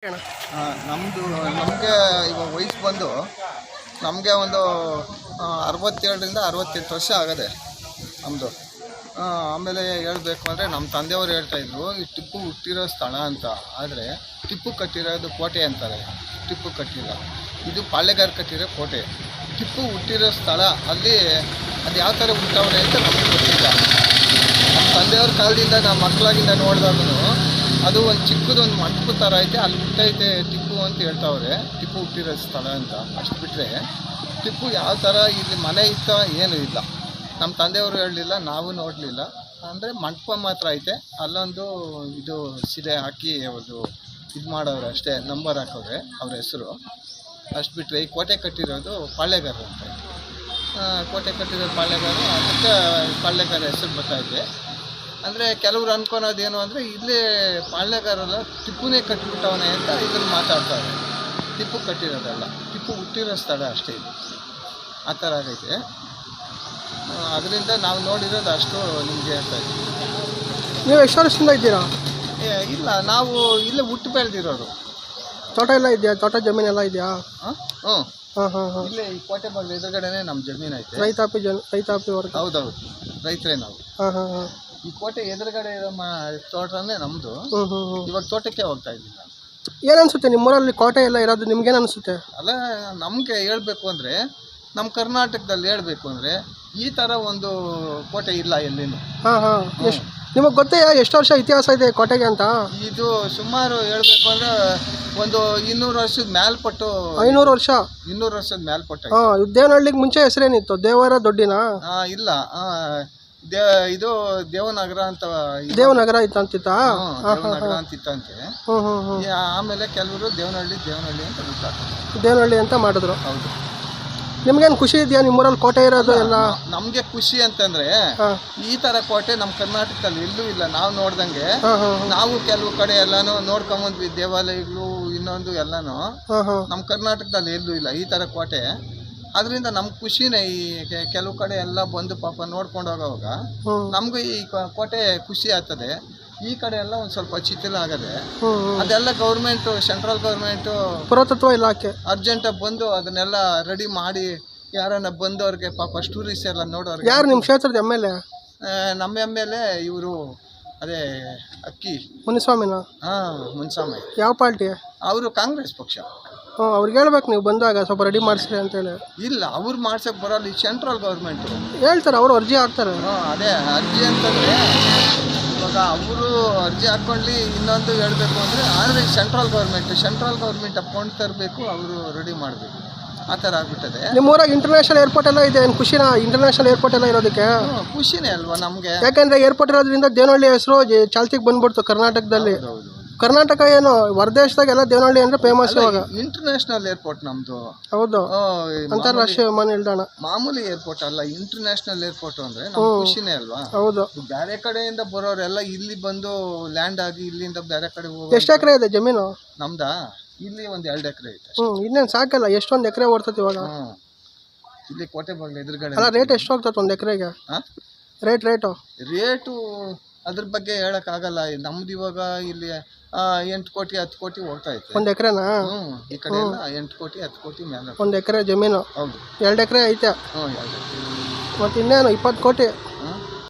ನಮ್ಮದು ನಮಗೆ ಇವಾಗ ವಯಸ್ಸು ಬಂದು ನಮಗೆ ಒಂದು 67ರಿಂದ 68 ವರ್ಷ ಆಗದೆ ನಮ್ಮದು. ಆಮೇಲೆ ಹೇಳಬೇಕು ಅಂದರೆ ನಮ್ಮ ತಂದೆಯವರು ಹೇಳ್ತಾಯಿದ್ರು ಈ ಟಿಪ್ಪು ಹುಟ್ಟಿರೋ ಸ್ಥಳ ಅಂತ. ಆದರೆ ಟಿಪ್ಪು ಕಟ್ಟಿರೋದು ಕೋಟೆ ಅಂತಾರೆ, ಟಿಪ್ಪು ಕಟ್ಟಿಲ್ಲ. ಇದು ಪಾಳೆಗಾರ ಕಟ್ಟಿರೋ ಕೋಟೆ. ಟಿಪ್ಪು ಹುಟ್ಟಿರೋ ಸ್ಥಳ ಅಲ್ಲಿ ಅದು ಯಾವ ಥರ ಹುಟ್ಟವ್ರೆ ಅಂತ ನಮಗೆ ಗೊತ್ತಿಲ್ಲ. ನಮ್ಮ ತಂದೆಯವ್ರ ಕಾಲದಿಂದ ನಾವು ಮಕ್ಕಳಾಗಿಂದ ನೋಡಿದಾಗೂ ಅದು ಒಂದು ಚಿಕ್ಕದೊಂದು ಮಂಟಪ ಥರ ಐತೆ, ಅಲ್ಲಿ ಹುಟ್ಟೈತೆ ಟಿಪ್ಪು ಅಂತ ಹೇಳ್ತಾವ್ರೆ. ಟಿಪ್ಪು ಹುಟ್ಟಿರೋ ಸ್ಥಳ ಅಂತ. ಅಷ್ಟು ಬಿಟ್ಟರೆ ಟಿಪ್ಪು ಯಾವ ಥರ ಇಲ್ಲಿ ಮನೆ ಇತ್ತ ಏನೂ ಇಲ್ಲ. ನಮ್ಮ ತಂದೆಯವರು ಹೇಳಲಿಲ್ಲ, ನಾವು ನೋಡಲಿಲ್ಲ. ಅಂದರೆ ಮಂಟಪ ಮಾತ್ರ ಐತೆ, ಅಲ್ಲೊಂದು ಇದು ಸಿದೆ ಹಾಕಿ ಒಂದು ಇದು ಮಾಡೋರು ಅಷ್ಟೇ, ನಂಬರ್ ಹಾಕವ್ರೆ ಅವ್ರ ಹೆಸರು. ಅಷ್ಟು ಬಿಟ್ಟರೆ ಈ ಕೋಟೆ ಕಟ್ಟಿರೋದು ಪಾಳೆಗಾರ ಅಂತ. ಕೋಟೆ ಕಟ್ಟಿರೋದು ಪಾಳೆಗಾರ, ಅದಕ್ಕೆ ಪಾಳೆಗಾರ ಹೆಸರು ಬರ್ತಾಯಿದೆ. ಅಂದರೆ ಕೆಲವ್ರು ಅನ್ಕೊಳೋದೇನು ಅಂದರೆ ಇಲ್ಲೇ ಪಾಳೆಗಾರಲ್ಲ ಟಿಪ್ಪುನೇ ಕಟ್ಟಿಬಿಟ್ಟವನೇ ಅಂತ ಇದನ್ನು ಮಾತಾಡ್ತಾರೆ. ಟಿಪ್ಪು ಕಟ್ಟಿರೋದಲ್ಲ, ಟಿಪ್ಪು ಹುಟ್ಟಿರೋ ಸ್ಥಳ ಅಷ್ಟೇ ಇದು. ಆ ಥರ ಆಗೈತೆ. ಅದರಿಂದ ನಾವು ನೋಡಿರೋದು ಅಷ್ಟು ನಿಮಗೆ ಹೇಳ್ತಾ ಇದ್ದೀವಿ. ನೀವು ಎಷ್ಟು ವರ್ಷದಿಂದ ಇದ್ದೀರಾ? ಇಲ್ಲ, ನಾವು ಇಲ್ಲೇ ಹುಟ್ಟು ಬೆಳೆದಿರೋರು. ತೋಟ ಎಲ್ಲ ಇದೆಯಾ? ತೋಟ ಜಮೀನೆಲ್ಲ ಇದೆಯಾ? ಹಾಂ ಇಲ್ಲೇ ಈ ಕೋಟೆ ಬಾಗಿಲು ಎದುರುಗಡೆನೇ ನಮ್ಮ ಜಮೀನು ಐತೆ. ರೈತಾಪಿ ವರ್ಗ? ಹೌದೌದು, ರೈತರೇ ನಾವು. ಈ ಕೋಟೆ ಎದುರುಗಡೆ ಇರೋ ತೋಟನೇ ನಮ್ಮದು. ಇವಾಗ ತೋಟಕ್ಕೆ ಹೋಗ್ತಾ ಇದ್ದೀವಿ ನಾನು. ಏನು ಅನಿಸುತ್ತೆ ನಿಮ್ಮೂರಲ್ಲಿ ಕೋಟೆ ಎಲ್ಲ ಇರೋದು? ನಿಮ್ಗೇನು ಅನಿಸುತ್ತೆ? ಅಲ್ಲ, ನಮಗೆ ಹೇಳಬೇಕು ಅಂದರೆ ನಮ್ಮ ಕರ್ನಾಟಕದಲ್ಲಿ ಹೇಳಬೇಕು ಅಂದರೆ ಈ ಥರ ಒಂದು ಕೋಟೆ ಇಲ್ಲ ಎಲ್ಲಿನೂ. ನಿಮಗೆ ಗೊತ್ತೇ ಎಷ್ಟು ವರ್ಷ ಇತಿಹಾಸ ಇದೆ ಕೋಟೆಗೆ ಅಂತ? ಇದು ಸುಮಾರು ಹೇಳಬೇಕು ಅಂದರೆ ಒಂದು 200 ವರ್ಷದ ಮೇಲ್ಪಟ್ಟು. 500 ವರ್ಷ? 200 ವರ್ಷದ ಮೇಲ್ಪಟ್ಟು. ದೇವನಹಳ್ಳಿಗೆ ಮುಂಚೆ ಹೆಸರೇನಿತ್ತು? ದೇವರ ದೊಡ್ಡಿನ? ಇಲ್ಲ, ಇದು ದೇವನಗರ ಅಂತ. ದೇವನಗರ ಇತ್ತು ಅಂತಿತ್ತ? ದೇವನಗರ ಅಂತಿತ್ತಂತೆ. ಆಮೇಲೆ ಕೆಲವರು ದೇವನಹಳ್ಳಿ ಅಂತ ಗೊತ್ತಾಗ್ತದೆ, ದೇವನಹಳ್ಳಿ ಅಂತ ಮಾಡಿದ್ರು. ಹೌದು. ನಿಮ್ಗೇನು ಖುಷಿ ಇದೆಯಾ ನಿಮ್ಮೂರಲ್ಲಿ ಕೋಟೆ ಇರೋದು ಎಲ್ಲ? ನಮಗೆ ಖುಷಿ ಅಂತಂದ್ರೆ ಈ ತರ ಕೋಟೆ ನಮ್ಮ ಕರ್ನಾಟಕದಲ್ಲಿ ಎಲ್ಲೂ ಇಲ್ಲ. ನಾವು ನೋಡ್ದಂಗೆ ನಾವು ಕೆಲವು ಕಡೆ ಎಲ್ಲಾನು ನೋಡ್ಕೊಂಬಂದ್ವಿ, ದೇವಾಲಯಗಳು ಇನ್ನೊಂದು ಎಲ್ಲಾನು. ನಮ್ಮ ಕರ್ನಾಟಕದಲ್ಲಿ ಎಲ್ಲೂ ಇಲ್ಲ ಈ ತರ ಕೋಟೆ. ಅದರಿಂದ ನಮ್ಗೆ ಖುಷಿನೇ. ಈ ಕೆಲವು ಕಡೆ ಎಲ್ಲ ಬಂದು ಪಾಪ ನೋಡ್ಕೊಂಡು ಹೋಗೋವಾಗ ನಮಗೂ ಈ ಕೋಟೆ ಖುಷಿ ಆಗ್ತದೆ. ಈ ಕಡೆ ಎಲ್ಲ ಒಂದು ಸ್ವಲ್ಪ ಶಿಥಿಲ ಆಗದೆ. ಅದೆಲ್ಲ ಗೌರ್ಮೆಂಟು, ಸೆಂಟ್ರಲ್ ಗೌರ್ಮೆಂಟು, ಪುರಾತತ್ವ ಇಲಾಖೆ ಅರ್ಜೆಂಟಾಗಿ ಬಂದು ಅದನ್ನೆಲ್ಲ ರೆಡಿ ಮಾಡಿ ಯಾರನ್ನ ಬಂದವ್ರಿಗೆ ಪಾಪ ಟೂರಿಸ್ಟ್ ಎಲ್ಲ ನೋಡೋರಿಗೆ. ಯಾರು ನಿಮ್ಮ ಕ್ಷೇತ್ರದ ಎಮ್.ಎಲ್.ಎ? ನಮ್ಮ ಎಮ್.ಎಲ್.ಎ ಇವರು, ಅದೇ ಅಕ್ಕಿ ಮುನಿಸ್ವಾಮಿನ? ಮುನಿಸ್ವಾಮಿ. ಯಾವ ಪಾರ್ಟಿ ಅವರು? ಕಾಂಗ್ರೆಸ್ ಪಕ್ಷ. ಅವ್ರಿಗೆ ಹೇಳ್ಬೇಕು ನೀವು ಬಂದಾಗ ಸ್ವಲ್ಪ ರೆಡಿ ಮಾಡಿಸ್ರಿ ಅಂತೇಳಿ. ಇಲ್ಲ, ಅವ್ರು ಮಾಡ್ಸೋಕೆ ಬರೋಲ್ಲ, ಈ ಸೆಂಟ್ರಲ್ ಗೌರ್ಮೆಂಟು ಹೇಳ್ತಾರೆ, ಅವರು ಅರ್ಜಿ ಹಾಕ್ತಾರೆ. ಅದೇ ಅರ್ಜಿ ಅಂತಂದರೆ ಇವಾಗ ಅವರು ಅರ್ಜಿ ಹಾಕ್ಕೊಳ್ಳಿ. ಇನ್ನೊಂದು ಹೇಳಬೇಕು ಅಂದರೆ ಸೆಂಟ್ರಲ್ ಗೌರ್ಮೆಂಟ್ ಅಕೌಂಟ್ ತರಬೇಕು, ಅವರು ರೆಡಿ ಮಾಡಬೇಕು. ಆ ಥರ ಆಗ್ಬಿಟ್ಟದೆ. ನಿಮ್ಮೂರಾಗ ಇಂಟರ್ನ್ಯಾಷನಲ್ ಏರ್ಪೋರ್ಟ್ ಎಲ್ಲ ಇದೆ, ಏನು ಖುಷಿನಾ ಇಂಟರ್ನ್ಯಾಷನಲ್ ಏರ್ಪೋರ್ಟ್ ಎಲ್ಲ ಇರೋದಕ್ಕೆ? ಖುಷಿನೇ ಅಲ್ವಾ ನಮಗೆ. ಯಾಕೆಂದರೆ ಏರ್ಪೋರ್ಟ್ ಇರೋದ್ರಿಂದ ದೇವನಹಳ್ಳಿ ಹೆಸರು ಚಾಲ್ತಿಗೆ ಬಂದ್ಬಿಡ್ತು ಕರ್ನಾಟಕದಲ್ಲಿ. ಕರ್ನಾಟಕ ಏನು ಹೊರದೇಶದಾಗ ಎಲ್ಲ ದೇವನಹಳ್ಳಿ ಅಂದರೆ ಫೇಮಸ್. ಇವಾಗ ಇಂಟರ್ನ್ಯಾಷನಲ್ ಏರ್ಪೋರ್ಟ್ ನಮ್ಮದು. ಹೌದು, ಅಂತಾರಾಷ್ಟ್ರೀಯ ವಿಮಾನ ನಿಲ್ದಾಣ. ಮಾಮೂಲಿ ಏರ್ಪೋರ್ಟ್ ಅಲ್ಲ, ಇಂಟರ್ನ್ಯಾಷನಲ್ ಏರ್ಪೋರ್ಟ್ ಅಂದರೆ ನಮ್ಗೆ ಖುಷಿನೇ ಅಲ್ವಾ. ಹೌದು. ಬೇರೆ ಕಡೆಯಿಂದ ಬರೋರೆಲ್ಲ ಇಲ್ಲಿ ಬಂದು ಲ್ಯಾಂಡ್ ಆಗಿ ಇಲ್ಲಿಂದ ಬೇರೆ ಕಡೆ ಹೋಗಿ. ಎಷ್ಟು ಎಕರೆ ಇದೆ ಜಮೀನು ನಮ್ದಾ? ಇಲ್ಲಿ ಒಂದು 2 ಎಕರೆ ಐತೆ. ಇನ್ನೇನು ಸಾಕಲ್ಲ, ಎಷ್ಟೊಂದು ಎಕರೆ ಓಡ್ತದೆ ಇವಾಗ. ಇಲ್ಲಿ ಕೋಟೆ ಬಾಗಿಲು ಎದುರುಗಡೆ. ಅಲ್ಲ, ರೇಟ್ ಎಷ್ಟು ಹೋಗ್ತದೆ ಒಂದು ಎಕರೆಗೆ? ರೇಟು ಅದ್ರ ಬಗ್ಗೆ ಹೇಳೋಕ್ಕಾಗಲ್ಲ. ನಮ್ದು ಇವಾಗ ಇಲ್ಲಿ 8 ಕೋಟಿ 10 ಕೋಟಿ ಹೋಗ್ತಾ ಐತೆ ಒಂದು ಎಕರೆನಾ? ಈ ಕಡೆ ಎಲ್ಲ 8 ಕೋಟಿ 10 ಕೋಟಿ ಮೇಲೆ. ಒಂದು ಎಕರೆ ಜಮೀನು? ಹೌದು. 2 ಎಕರೆ ಐತೆ. 2 ಎಕರೆ. ಮತ್ತು ಇನ್ನೇನು 20 ಕೋಟಿ?